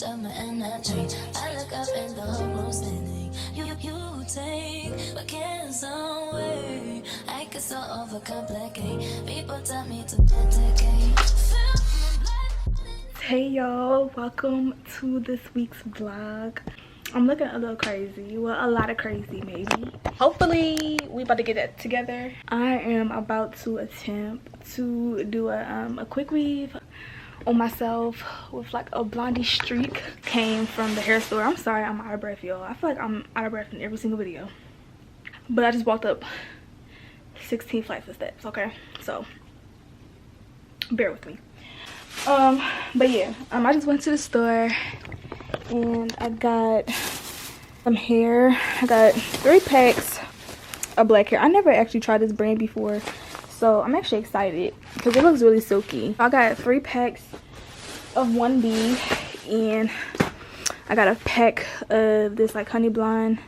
much of my energy. I look up and the whole room standing. You take, but can't some way. I get so overcomplicate. People tell me to medicate. Hey y'all, welcome to this week's vlog. I'm looking a little crazy, well, a lot of crazy maybe. Hopefully we about to get that together. I am about to attempt to do a quick weave on myself with like a blondie streak. Came from the hair store. I'm sorry I'm out of breath, y'all. I feel like I'm out of breath in every single video, but I just walked up 16 flights of steps. Okay, so bear with me. But yeah, I just went to the store and I got some hair. I got 3 packs of black hair. I never actually tried this brand before, so I'm actually excited because it looks really silky. I got 3 packs of 1B and I got a pack of this like honey blonde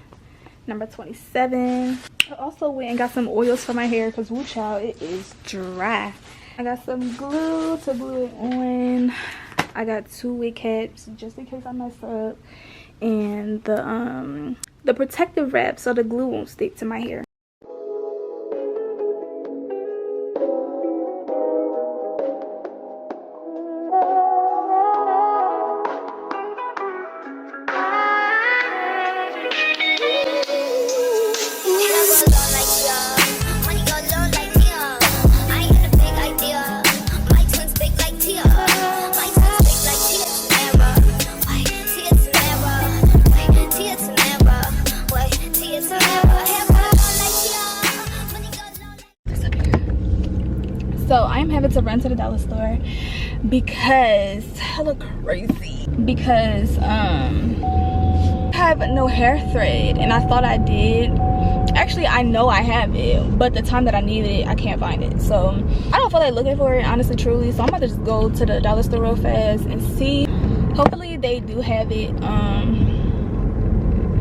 number 27. I also went and got some oils for my hair because woo child, it is dry. I got some glue to glue it on. I got 2 wig caps just in case I mess up, and the protective wrap so the glue won't stick to my hair. So I'm having to run to the dollar store because I look crazy because I have no hair thread, and I thought I did. Actually, I know I have it, but the time that I needed it, I can't find it. So I don't feel like looking for it, honestly, truly. So I'm about to just go to the dollar store real fast and see. Hopefully they do have it.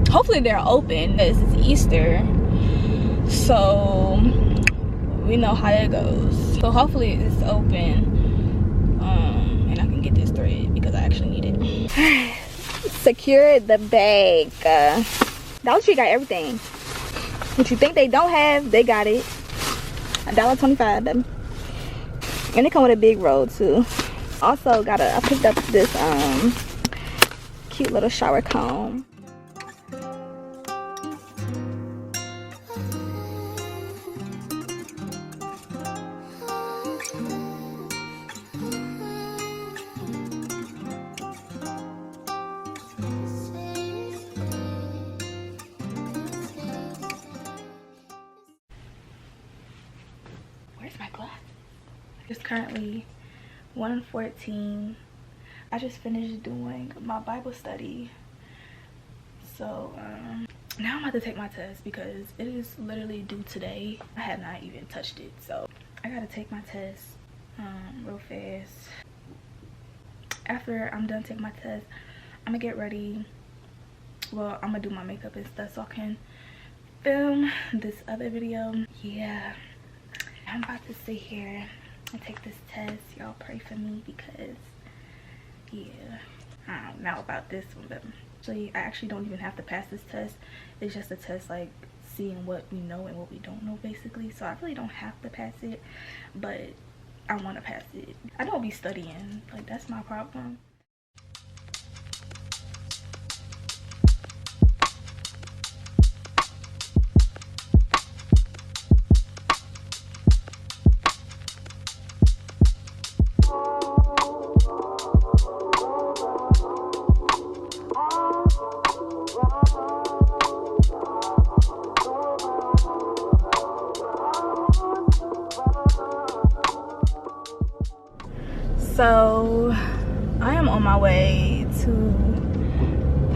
Hopefully they're open. This is Easter, so we know how that goes. So hopefully it's open, and I can get this thread because I actually need it. Secure the bag. Dollar Tree got everything. What you think they don't have, they got it. $1.25, baby. And they come with a big roll too. Also I picked up this cute little shower comb. It's currently 1:14. I just finished doing my Bible study, so now I'm about to take my test because it is literally due today. I have not even touched it, so I gotta take my test real fast. After I'm done taking my test, I'm gonna get ready. Well, I'm gonna do my makeup and stuff so I can film this other video. Yeah, I'm about to sit here and take this test. Y'all pray for me because yeah, I don't know about this one, but I actually don't even have to pass this test. It's just a test like seeing what we know and what we don't know basically, so I really don't have to pass it, but I want to pass it. I don't be studying, like that's my problem. So I am on my way to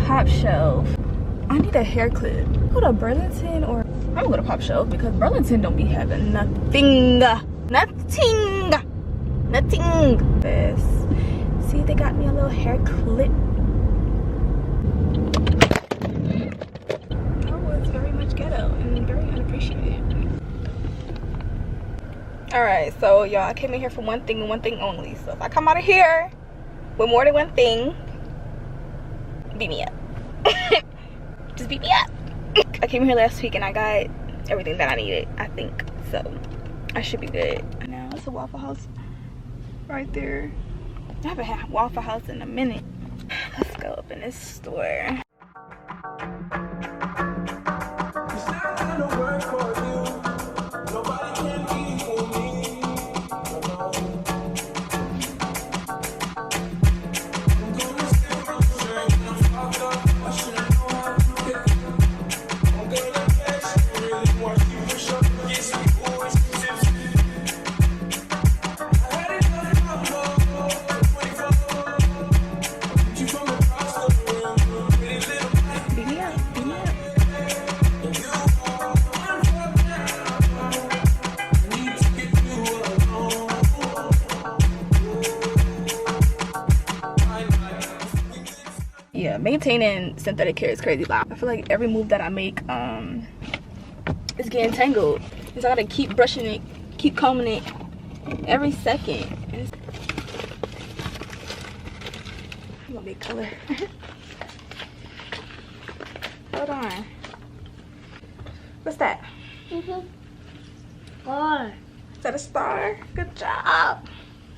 Pop Shelf. I need a hair clip. Go to Burlington, or I'm gonna go to Pop Shelf because Burlington don't be having nothing. See, they got me a little hair clip. That was very much ghetto and very unappreciated. Alright, so y'all, I came in here for one thing and one thing only. So if I come out of here with more than one thing, beat me up. Just beat me up. I came here last week and I got everything that I needed, I think. So I should be good. Now it's a Waffle House right there. I haven't had Waffle House in a minute. Let's go up in this store. Yeah, maintaining synthetic hair is crazy. I feel like every move that I make is getting tangled, so I gotta keep brushing it, keep combing it every second. I'm a big color. Hold on. What's that? Or Is that a star? Good job.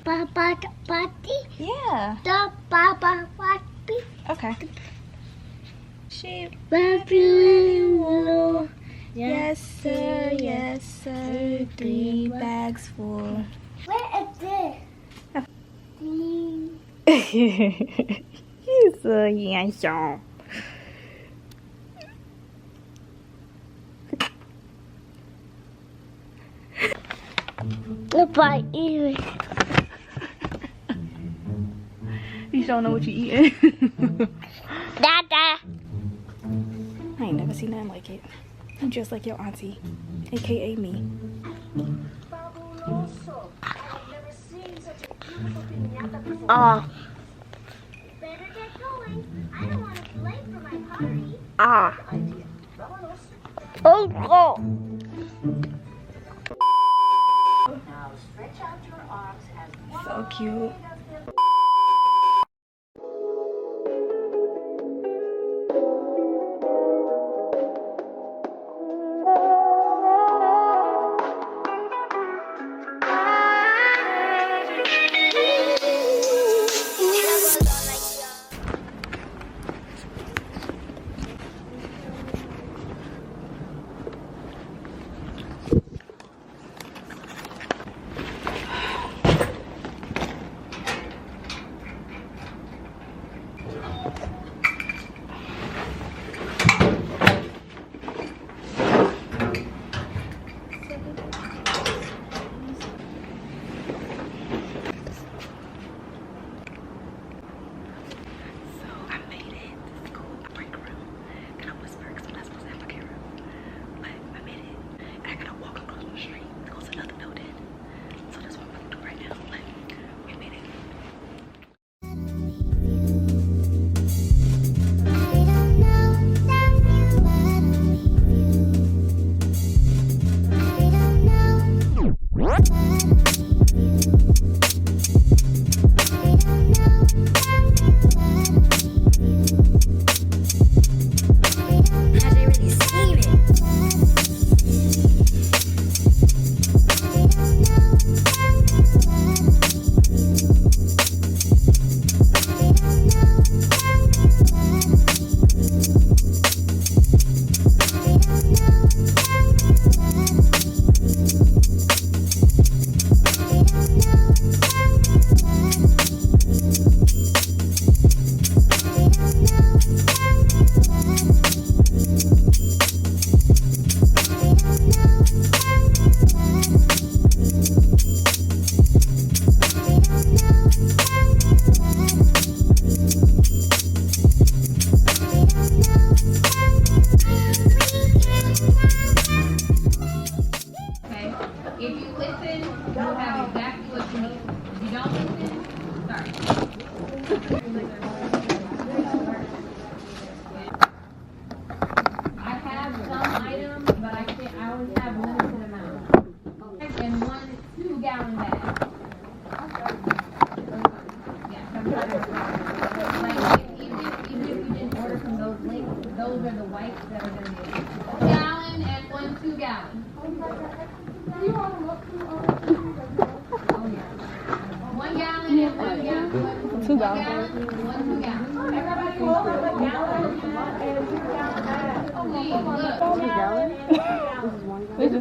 Papa Party? Yeah. The Papa Party? Okay. She Nephew. Yes sir, yes sir. 3 bags full. Where is this? He's so handsome. Look by ears. You don't know what you eating. Dada. I ain't never seen nothing like it. I'm just like your auntie, aka me. Ah. Better get going. I don't want to be late for my party. Ah. Oh, oh. Now stretch out your arms as So cute.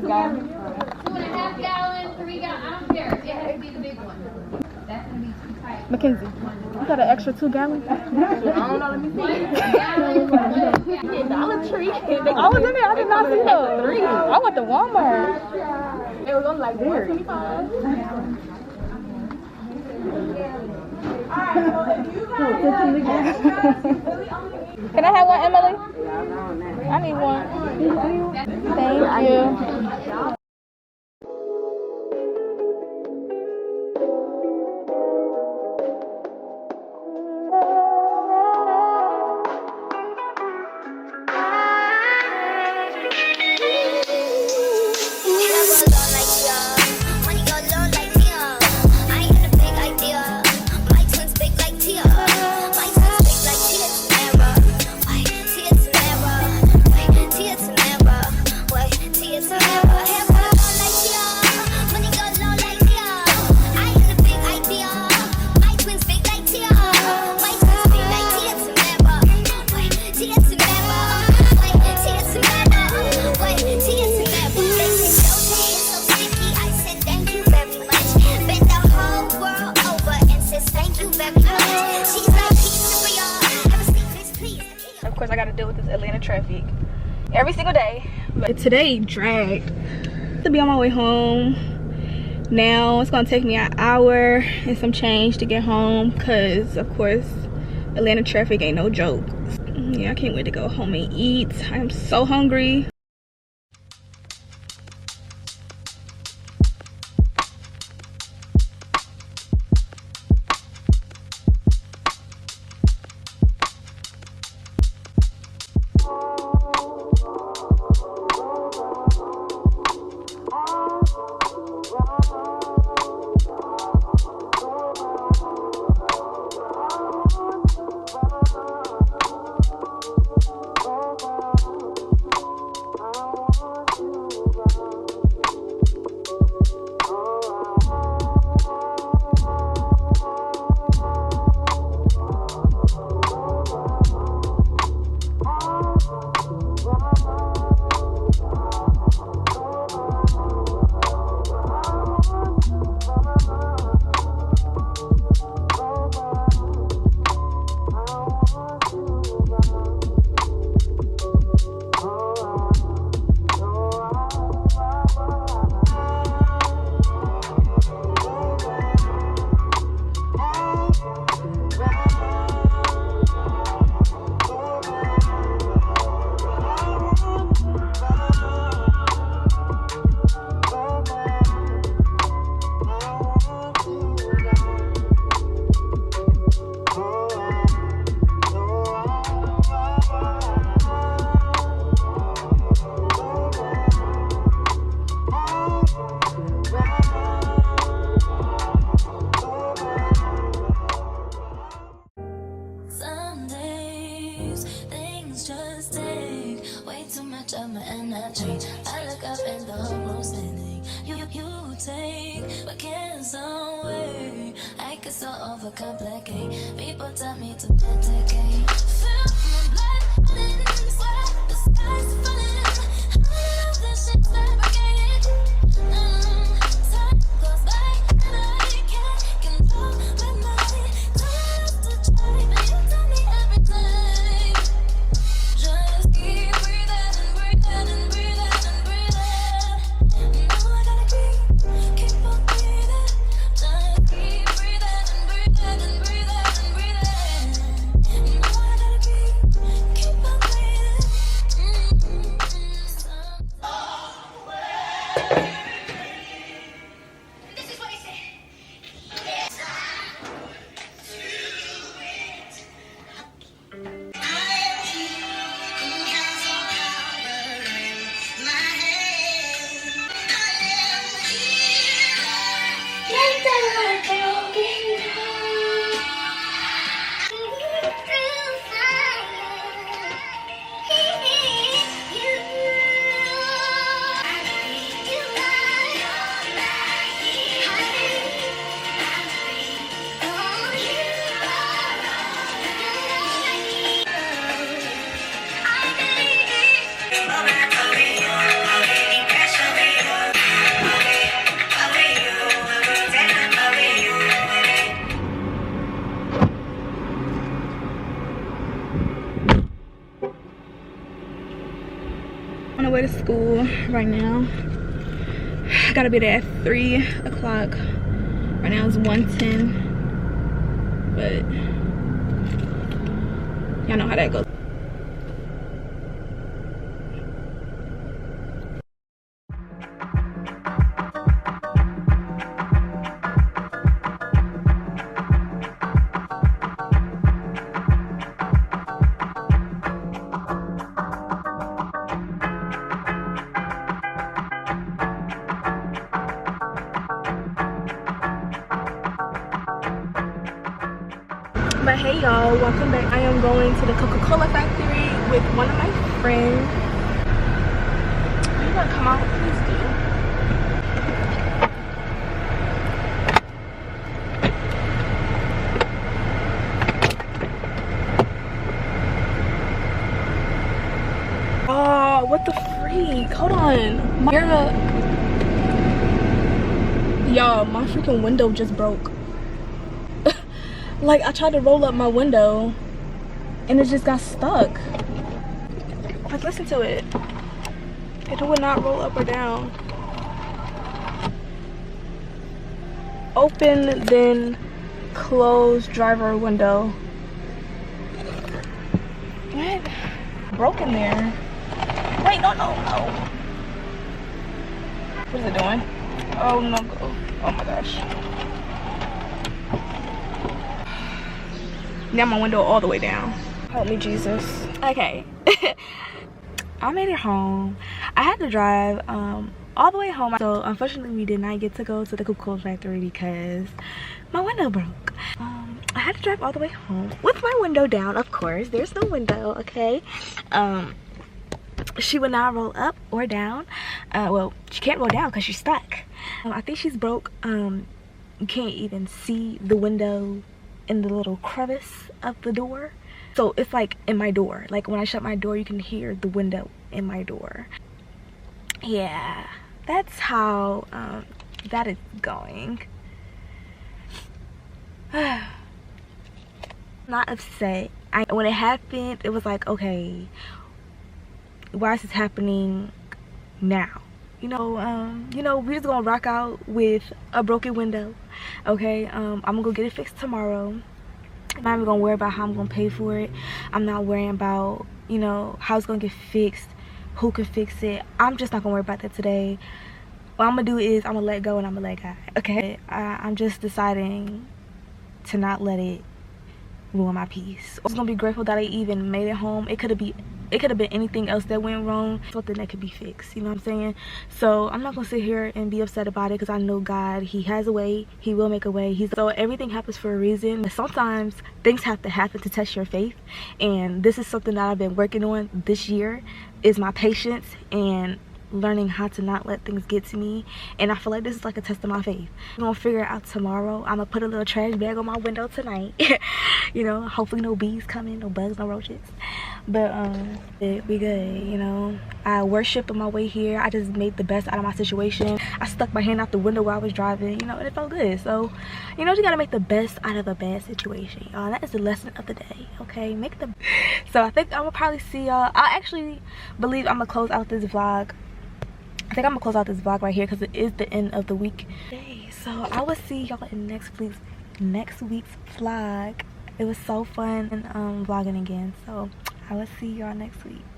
gallon. 2.5 gallon, 3 gallon. I don't care. It has to be the big one. That's gonna be too tight. Mackenzie, you got an extra 2 gallons? I don't know, let me see. Dollar Tree. I was in there, I did not see those. 3. I went to Walmart. It was only like 125. Can I have one, Emily? I need one. Thank you. Of course, I gotta deal with this Atlanta traffic every single day. But today dragged to be on my way home. Now it's gonna take me an hour and some change to get home because, of course, Atlanta traffic ain't no joke. Yeah, I can't wait to go home and eat. I am so hungry. Overcomplicate. People tell me to medicate. Feel my blood running, sweat, the sky's falling. I love this shit fabricated. Time goes by and I can't control my mind. Time to try, but you tell me everything. Just keep breathing and breathing and breathing and breathing. No, I gotta keep on breathing. Just keep breathing and breathing and breathing and breathing. No, I gotta keep on breathing. way to school right now. Gotta be there at 3 o'clock. Right now it's 1:10. But y'all know how that goes. But hey y'all, welcome back. I am going to the Coca-Cola factory with one of my friends. You wanna come out? Please do. Oh, what the freak? Hold on. Y'all, my freaking window just broke. Like, I tried to roll up my window and it just got stuck. Like, listen to it. It would not roll up or down. Open, then close driver window. What? Broken there. Wait, no. What is it doing? Oh, no. Oh my gosh. Now my window all the way down. Help me, Jesus. Okay. I made it home. I had to drive all the way home. So unfortunately we did not get to go to the Coca-Cola factory because my window broke. I had to drive all the way home with my window down, of course. There's no window, okay? She would not roll up or down. Well, she can't roll down because she's stuck. I think she's broke. You can't even see the window in the little crevice of the door. So it's like in my door. Like when I shut my door, you can hear the window in my door. Yeah, that's how that is going. Not upset. When it happened, it was like, okay, why is this happening now? You know, we're just gonna rock out with a broken window. Okay, I'm gonna go get it fixed tomorrow. I'm not even gonna worry about how I'm gonna pay for it. I'm not worrying about, you know, how it's gonna get fixed, who can fix it. I'm just not gonna worry about that today. What I'm gonna do is I'm gonna let go and I'm gonna let God. Okay, I'm just deciding to not let it ruin my peace. I'm just gonna be grateful that I even made it home. It could have been anything else that went wrong, something that could be fixed, you know what I'm saying? So I'm not gonna sit here and be upset about it because I know God, he has a way, he will make a way. So everything happens for a reason. Sometimes things have to happen to test your faith, and this is something that I've been working on this year, is my patience and learning how to not let things get to me. And I feel like this is like a test of my faith. I'm gonna figure it out tomorrow. I'm gonna put a little trash bag on my window tonight. You know, hopefully no bees come in, no bugs, no roaches. But we good, you know. I worshiped on my way here. I just made the best out of my situation. I stuck my hand out the window while I was driving, you know, and it felt good. So, you know, you gotta make the best out of a bad situation, y'all. That is the lesson of the day, okay? So I think I'm gonna probably see y'all. I actually believe I'm gonna close out this vlog. I think I'm gonna close out this vlog right here because it is the end of the week. So I will see y'all in next week's vlog. It was so fun and vlogging again. So I will see y'all next week.